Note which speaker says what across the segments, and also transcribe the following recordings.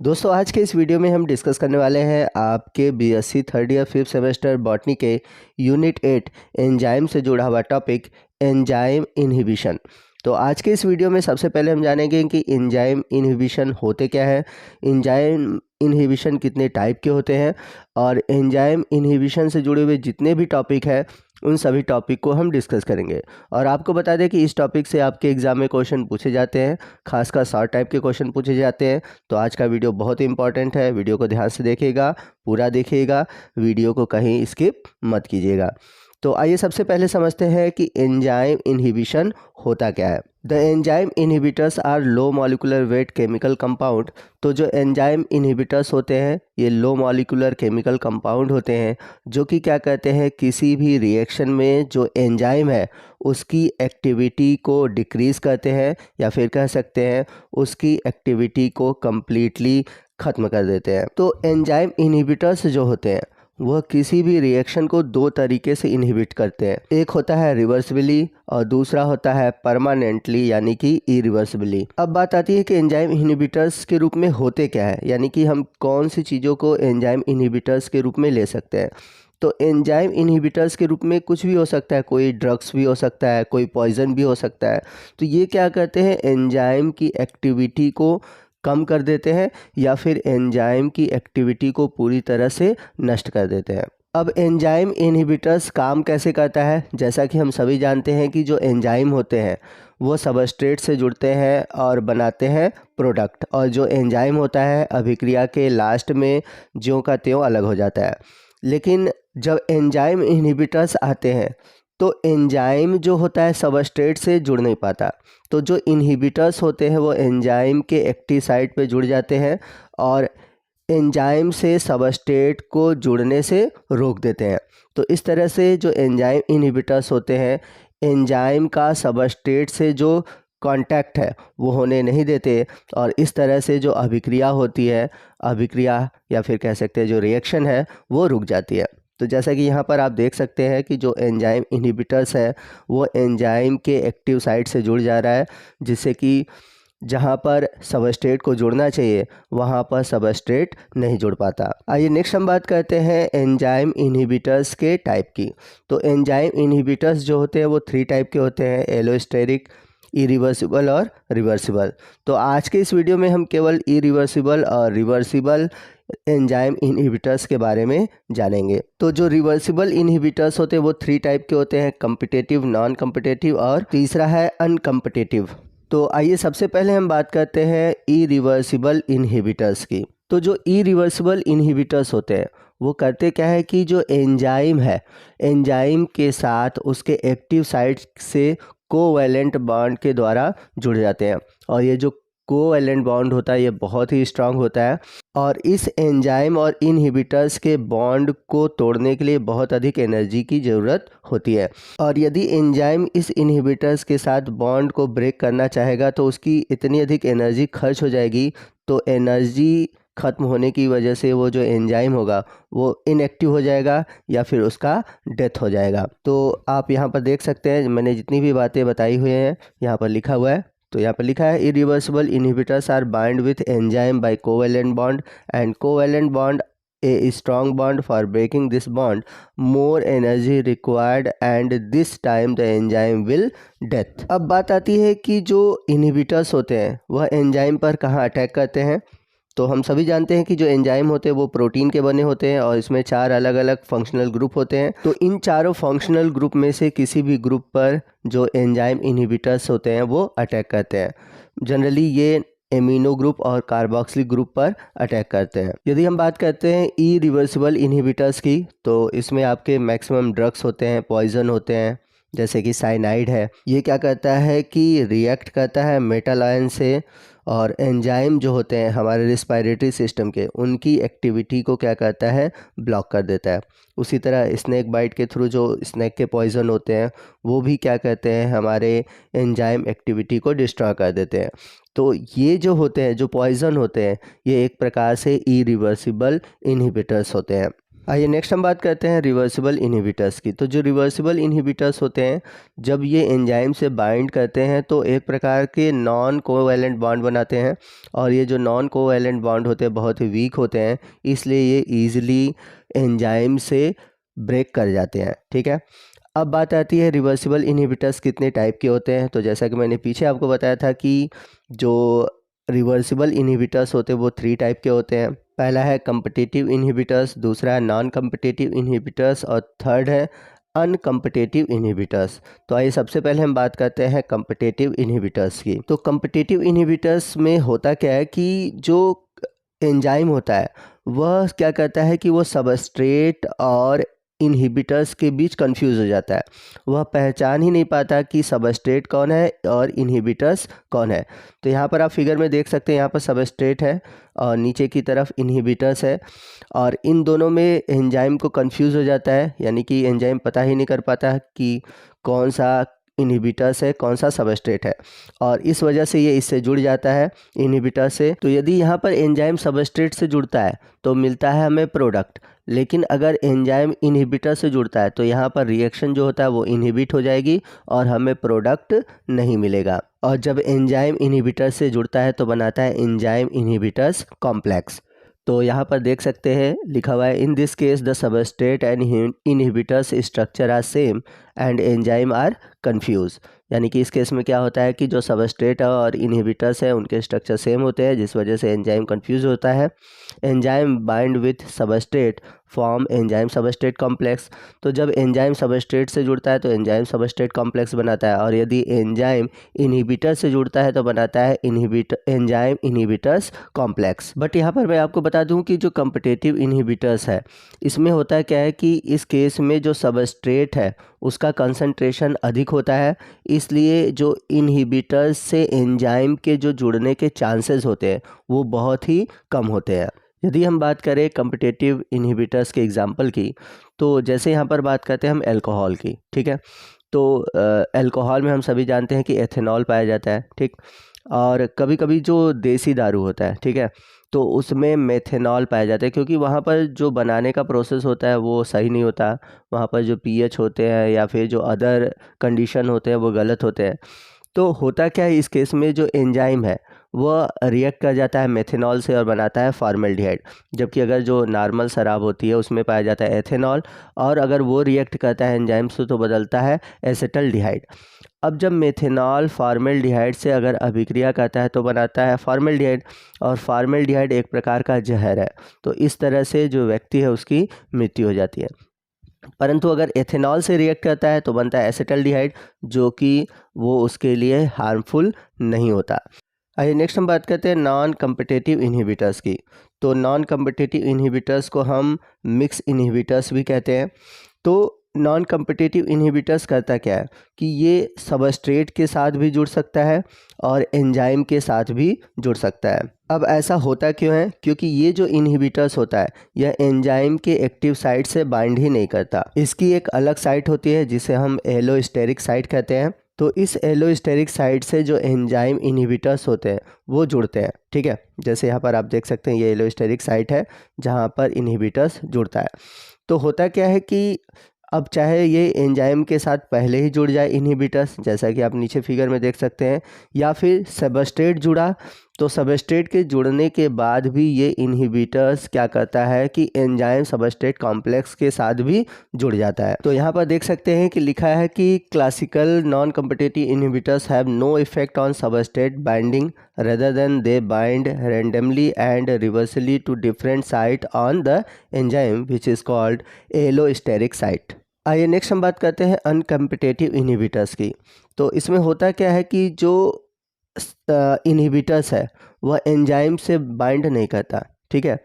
Speaker 1: दोस्तों आज के इस वीडियो में हम डिस्कस करने वाले हैं आपके BSc third year fifth semester botany के यूनिट 8 एंजाइम से जुड़ा हुआ टॉपिक एंजाइम इनहिबिशन। तो आज के इस वीडियो में सबसे पहले हम जानेंगे कि एंजाइम इनहिबिशन होते क्या है, एंजाइम इनहिबिशन कितने टाइप के होते हैं और एंजाइम इनहिबिशन से जुड़े हुए जितने भी टॉपिक हैं उन सभी टॉपिक को हम डिस्कस करेंगे। और आपको बता दें कि इस टॉपिक से आपके एग्ज़ाम में क्वेश्चन पूछे जाते हैं, खासकर शॉर्ट टाइप के क्वेश्चन पूछे जाते हैं। तो आज का वीडियो बहुत ही इंपॉर्टेंट है, वीडियो को ध्यान से देखिएगा, पूरा देखिएगा, वीडियो को कहीं स्किप मत कीजिएगा। तो आइए सबसे पहले समझते हैं कि एंजाइम इनहिबिशन होता क्या है। The enzyme inhibitors are low molecular weight chemical compound. तो जो एंजाइम इनहिबिटर्स होते हैं ये लो मॉलिक्यूलर केमिकल कंपाउंड होते हैं जो कि क्या कहते हैं, किसी भी रिएक्शन में जो एंजाइम है उसकी एक्टिविटी को डिक्रीज़ करते हैं या फिर कह सकते हैं उसकी एक्टिविटी को कम्प्लीटली ख़त्म कर देते हैं। तो एंजाइम इनहिबिटर्स जो होते हैं वह किसी भी रिएक्शन को दो तरीके से इनहिबिट करते हैं। एक होता है रिवर्सिबली और दूसरा होता है परमानेंटली यानी कि इरिवर्सिबली। अब बात आती है कि एंजाइम इनहिबिटर्स के रूप में होते क्या है, यानी कि हम कौन सी चीज़ों को एंजाइम इनहिबिटर्स के रूप में ले सकते हैं। तो एंजाइम इनहिबिटर्स के रूप में कुछ भी हो सकता है, कोई ड्रग्स भी हो सकता है, कोई पॉइजन भी हो सकता है। तो ये क्या करते हैं, एंजाइम की एक्टिविटी को कम कर देते हैं या फिर एंजाइम की एक्टिविटी को पूरी तरह से नष्ट कर देते हैं। अब एंजाइम इनहिबिटर्स काम कैसे करता है, जैसा कि हम सभी जानते हैं कि जो एंजाइम होते हैं वो सबस्ट्रेट से जुड़ते हैं और बनाते हैं प्रोडक्ट, और जो एंजाइम होता है अभिक्रिया के लास्ट में ज्यों का त्यों अलग हो जाता है। लेकिन जब एंजाइम इनहिबिटर्स आते हैं तो एंजाइम जो होता है सबस्ट्रेट से जुड़ नहीं पाता। तो जो इनहिबिटर्स होते हैं वो एंजाइम के एक्टिव साइट पे जुड़ जाते हैं और एंजाइम से सबस्ट्रेट को जुड़ने से रोक देते हैं। तो इस तरह से जो एंजाइम इनहिबिटर्स होते हैं एंजाइम का सबस्ट्रेट से जो कांटेक्ट है वो होने नहीं देते और इस तरह से जो अभिक्रिया होती है, अभिक्रिया या फिर कह सकते हैं जो रिएक्शन है वो रुक जाती है। तो जैसा कि यहाँ पर आप देख सकते हैं कि जो एंजाइम इनहिबिटर्स है वो एंजाइम के एक्टिव साइट से जुड़ जा रहा है, जिससे कि जहाँ पर सबस्ट्रेट को जुड़ना चाहिए वहाँ पर सबस्ट्रेट नहीं जुड़ पाता। आइए नेक्स्ट हम बात करते हैं एंजाइम इनहिबिटर्स के टाइप की। तो एंजाइम इनहिबिटर्स जो होते हैं वो 3 टाइप के होते हैं, एलोस्टेरिक, इरिवर्सिबल और रिवर्सिबल। तो आज के इस वीडियो में हम केवल इरिवर्सिबल और रिवर्सिबल एंजाइम इनहिबिटर्स के बारे में जानेंगे। तो जो रिवर्सिबल इनहिबिटर्स होते हैं वो 3 टाइप के होते हैं, कम्पिटेटिव, नॉन कम्पिटेटिव और तीसरा है अनकम्पिटेटिव। तो आइए सबसे पहले हम बात करते हैं इरिवर्सिबल इनहिबिटर्स की। तो जो इरिवर्सिबल इनहिबिटर्स होते हैं वो करते क्या है कि जो एंजाइम है एंजाइम के साथ उसके एक्टिव साइट से कोवैलेंट बॉन्ड के द्वारा जुड़ जाते हैं, और ये जो कोवैलेंट बॉन्ड होता है ये बहुत ही स्ट्रांग होता है और इस एंजाइम और इनहिबिटर्स के बॉन्ड को तोड़ने के लिए बहुत अधिक एनर्जी की ज़रूरत होती है। और यदि एंजाइम इस इनहिबिटर्स के साथ बॉन्ड को ब्रेक करना चाहेगा तो उसकी इतनी अधिक एनर्जी खर्च हो जाएगी, तो एनर्जी ख़त्म होने की वजह से वो जो एंजाइम होगा वो इनएक्टिव हो जाएगा या फिर उसका डेथ हो जाएगा। तो आप यहाँ पर देख सकते हैं मैंने जितनी भी बातें बताई हुई हैं यहाँ पर लिखा हुआ है। तो यहाँ पर लिखा है irreversible inhibitors are bind with enzyme by covalent bond and covalent bond a strong bond for breaking this bond, more energy required and this time the enzyme will death। अब बात आती है कि जो इनहिबिटर्स होते हैं वह एंजाइम पर कहाँ अटैक करते हैं। तो हम सभी जानते हैं कि जो एंजाइम होते हैं वो प्रोटीन के बने होते हैं और इसमें 4 अलग अलग फंक्शनल ग्रुप होते हैं। तो इन चारों फंक्शनल ग्रुप में से किसी भी ग्रुप पर जो एंजाइम इनहिबिटर्स होते हैं वो अटैक करते हैं। जनरली ये एमिनो ग्रुप और कार्बोक्सिलिक ग्रुप पर अटैक करते हैं। यदि हम बात करते हैं इरिवर्सिबल इनहिबिटर्स की तो इसमें आपके मैक्सिमम ड्रग्स होते हैं, पॉइजन होते हैं, जैसे कि साइनाइड है। ये क्या करता है कि रिएक्ट करता है मेटल आयन से और एंजाइम जो होते हैं हमारे रिस्पायरेटरी सिस्टम के उनकी एक्टिविटी को क्या करता है, ब्लॉक कर देता है। उसी तरह स्नैक बाइट के थ्रू जो स्नैक के पॉइजन होते हैं वो भी क्या करते हैं, हमारे एंजाइम एक्टिविटी को डिस्ट्रॉय कर देते हैं। तो ये जो होते हैं, जो पॉइजन होते हैं, ये एक प्रकार से इरिवर्सिबल इनहिबिटर्स होते हैं। आइए नेक्स्ट हम बात करते हैं रिवर्सिबल इनहिबिटर्स की। तो जो रिवर्सिबल इनहिबिटर्स होते हैं, जब ये एंजाइम से बाइंड करते हैं तो एक प्रकार के नॉन कोवैलेंट बॉन्ड बनाते हैं, और ये जो नॉन कोवैलेंट बॉन्ड होते हैं बहुत ही वीक होते हैं, इसलिए ये ईजिली एंजाइम से ब्रेक कर जाते हैं। ठीक है, अब बात आती है रिवर्सिबल इनहिबिटर्स कितने टाइप के होते हैं। तो जैसा कि मैंने पीछे आपको बताया था कि जो रिवर्सिबल इनहिबिटर्स होते हैं वो 3 टाइप के होते हैं। पहला है कम्पिटिटिव इनहिबिटर्स, दूसरा है नॉन कम्पिटिटिव इनहिबिटर्स, और थर्ड है अनकम्पिटिटिव इनहिबिटर्स। तो आइए सबसे पहले हम बात करते हैं कम्पिटिटिव इनहिबिटर्स की। तो कम्पिटिटिव इनहिबिटर्स में होता क्या है कि जो एंजाइम होता है वह क्या करता है कि वो सबस्ट्रेट और इनहिबिटर्स के बीच कंफ्यूज हो जाता है। वह पहचान ही नहीं पाता कि सबस्ट्रेट कौन है और इनहिबिटर्स कौन है। तो यहाँ पर आप फिगर में देख सकते हैं, यहाँ पर सबस्ट्रेट है और नीचे की तरफ इनहिबिटर्स है, और इन दोनों में एंजाइम को कंफ्यूज हो जाता है, यानी कि एंजाइम पता ही नहीं कर पाता कि कौन सा इनहिबिटर्स है कौन सा सबस्ट्रेट है, और इस वजह से ये इससे जुड़ जाता है इनहिबिटर से। तो यदि यहाँ पर एंजाइम सबस्ट्रेट से जुड़ता है तो मिलता है हमें प्रोडक्ट, लेकिन अगर एंजाइम इनहिबिटर से जुड़ता है तो यहाँ पर रिएक्शन जो होता है वो इनहिबिट हो जाएगी और हमें प्रोडक्ट नहीं मिलेगा। और जब एंजाइम इनहिबिटर से जुड़ता है तो बनाता है एंजाइम इनहिबिटर्स कॉम्प्लेक्स। तो यहाँ पर देख सकते हैं लिखा हुआ है, in this case the substrate and inhibitors structure are same and enzyme are confuse. यानी कि इस केस में क्या होता है कि जो सबस्ट्रेट और इनहिबिटर्स है उनके स्ट्रक्चर सेम होते हैं, जिस वजह से एंजाइम कंफ्यूज होता है। Enzyme bind with substrate form enzyme substrate complex. तो जब एंजाइम सबस्ट्रेट से जुड़ता है तो एंजाइम सबस्ट्रेट कॉम्प्लेक्स बनाता है, और यदि एंजाइम इनहिबिटर से जुड़ता है तो बनाता है एंजाइम इनहिबिटर्स कॉम्प्लेक्स। बट यहाँ पर मैं आपको बता दूँ कि जो कम्पिटिटिव इनहिबिटर्स है इसमें होता क्या है कि इस केस में जो सबस्ट्रेट है उसका कंसंट्रेशन अधिक होता है, इसलिए जो इनहिबिटर्स से एंजाइम के जो जुड़ने के चांसेस होते हैं वो बहुत ही कम होते हैं। यदि हम बात करें कम्पिटिटिव इनहिबिटर्स के एग्जांपल की, तो जैसे यहाँ पर बात करते हैं हम अल्कोहल की। ठीक है, तो अल्कोहल में हम सभी जानते हैं कि एथेनॉल पाया जाता है। ठीक, और कभी कभी जो देसी दारू होता है, ठीक है, तो उसमें मेथेनॉल पाया जाता है, क्योंकि वहाँ पर जो बनाने का प्रोसेस होता है वो सही नहीं होता। वहाँ पर जो पीएच होते हैं या फिर जो अदर कंडीशन होते हैं वो गलत होते हैं। तो होता क्या है, इस केस में जो एंजाइम है वह रिएक्ट कर जाता है मेथेनॉल से और बनाता है फॉर्मेल्डिहाइड, जबकि अगर जो नॉर्मल शराब होती है उसमें पाया जाता है एथेनॉल, और अगर वो रिएक्ट करता है एंजाइम से तो बदलता है एसिटल्डिहाइड। अब जब मेथेनॉल फॉर्मेल्डिहाइड से अगर अभिक्रिया करता है तो बनाता है फॉर्मेल्डिहाइड, और फॉर्मेल्डिहाइड एक प्रकार का जहर है। तो इस तरह से जो व्यक्ति है उसकी मृत्यु हो जाती है। परंतु अगर एथेनॉल से रिएक्ट करता है तो बनता है एसिटल्डिहाइड, जो कि वो उसके लिए हार्मफुल नहीं होता। आइए नेक्स्ट हम बात करते हैं नॉन कम्पिटिटिव इनहिबिटर्स की। तो नॉन कम्पिटिटिव इनहिबिटर्स को हम मिक्स इनहिबिटर्स भी कहते हैं। तो नॉन कम्पिटिटिव इनहिबिटर्स करता क्या है कि ये सबस्ट्रेट के साथ भी जुड़ सकता है और एंजाइम के साथ भी जुड़ सकता है। अब ऐसा होता क्यों है, क्योंकि ये जो इनहिबिटर्स होता है यह एंजाइम के एक्टिव साइट से बाइंड ही नहीं करता। इसकी एक अलग साइट होती है जिसे हम एलोस्टेरिक साइट कहते हैं। तो इस एलोस्टेरिक साइट से जो एंजाइम इनहिबिटर्स होते हैं वो जुड़ते हैं। ठीक है, जैसे यहाँ पर आप देख सकते हैं ये एलोस्टेरिक साइट है जहाँ पर इनहिबिटर्स जुड़ता है। तो होता क्या है कि अब चाहे ये एंजाइम के साथ पहले ही जुड़ जाए इनहिबिटर्स, जैसा कि आप नीचे फिगर में देख सकते हैं, या फिर सबस्ट्रेट जुड़ा, तो सबस्ट्रेट के जुड़ने के बाद भी ये इनहिबिटर्स क्या करता है कि एंजाइम सबस्ट्रेट कॉम्प्लेक्स के साथ भी जुड़ जाता है। तो यहाँ पर देख सकते हैं कि लिखा है कि classical non competitive inhibitors have no effect on substrate binding rather than they bind randomly and reversibly to different site on the enzyme which is called allosteric site। आइए नेक्स्ट हम बात करते हैं अनकम्पिटिटिव इनहिबिटर्स की। तो इसमें होता क्या है कि जो इनहिबिटर्स है वह एंजाइम से बाइंड नहीं करता। ठीक है,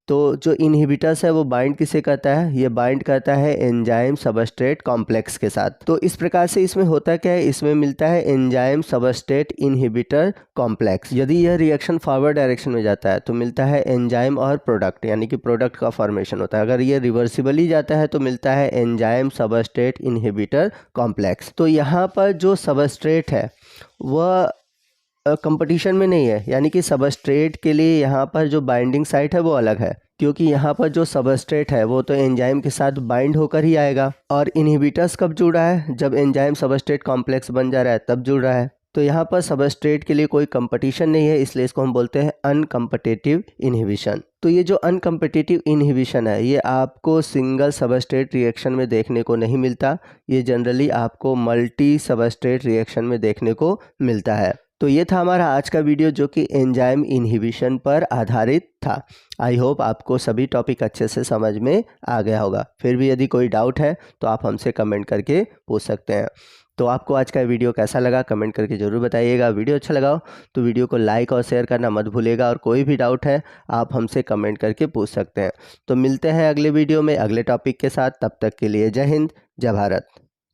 Speaker 1: तो जो इनहिबिटर्स है वो बाइंड किसे करता है, ये बाइंड करता है एंजाइम सबस्ट्रेट कॉम्प्लेक्स के साथ। तो इस प्रकार से इसमें होता क्या है, इसमें मिलता है एंजाइम सबस्ट्रेट इनहिबिटर कॉम्प्लेक्स। यदि यह रिएक्शन फॉरवर्ड डायरेक्शन में जाता है तो मिलता है एंजाइम और प्रोडक्ट, यानी कि प्रोडक्ट का फॉर्मेशन होता है। अगर ये रिवर्सिबली जाता है तो मिलता है एंजाइम सबस्ट्रेट इनहिबिटर कॉम्प्लेक्स। तो यहाँ पर जो सबस्ट्रेट है वह कंपटीशन में नहीं है, यानी कि सबस्ट्रेट के लिए यहाँ पर जो बाइंडिंग साइट है वो अलग है। क्योंकि यहाँ पर जो सबस्ट्रेट है वो तो एंजाइम के साथ बाइंड होकर ही आएगा। और इनहिबिटर्स कब जुड़ रहा है? जब एंजाइम सबस्ट्रेट कॉम्प्लेक्स बन जा रहा है तब जुड़ रहा है। तो यहाँ पर सबस्ट्रेट के लिए कोई कंपटीशन नहीं है, इसलिए इसको हम बोलते हैं अनकम्पिटिटिव इनहिबिशन। तो ये जो अनकम्पिटिटिव इनहिबिशन है ये आपको सिंगल सबस्ट्रेट रिएक्शन में देखने को नहीं मिलता, ये जनरली आपको मल्टी सबस्ट्रेट रिएक्शन में देखने को मिलता है। तो ये था हमारा आज का वीडियो जो कि एंजाइम इनहिबिशन पर आधारित था। आई होप आपको सभी टॉपिक अच्छे से समझ में आ गया होगा। फिर भी यदि कोई डाउट है तो आप हमसे कमेंट करके पूछ सकते हैं। तो आपको आज का वीडियो कैसा लगा कमेंट करके ज़रूर बताइएगा। वीडियो अच्छा लगा हो तो वीडियो को लाइक और शेयर करना मत भूलिएगा, और कोई भी डाउट है आप हमसे कमेंट करके पूछ सकते हैं। तो मिलते हैं अगले वीडियो में अगले टॉपिक के साथ। तब तक के लिए जय हिंद, जय भारत।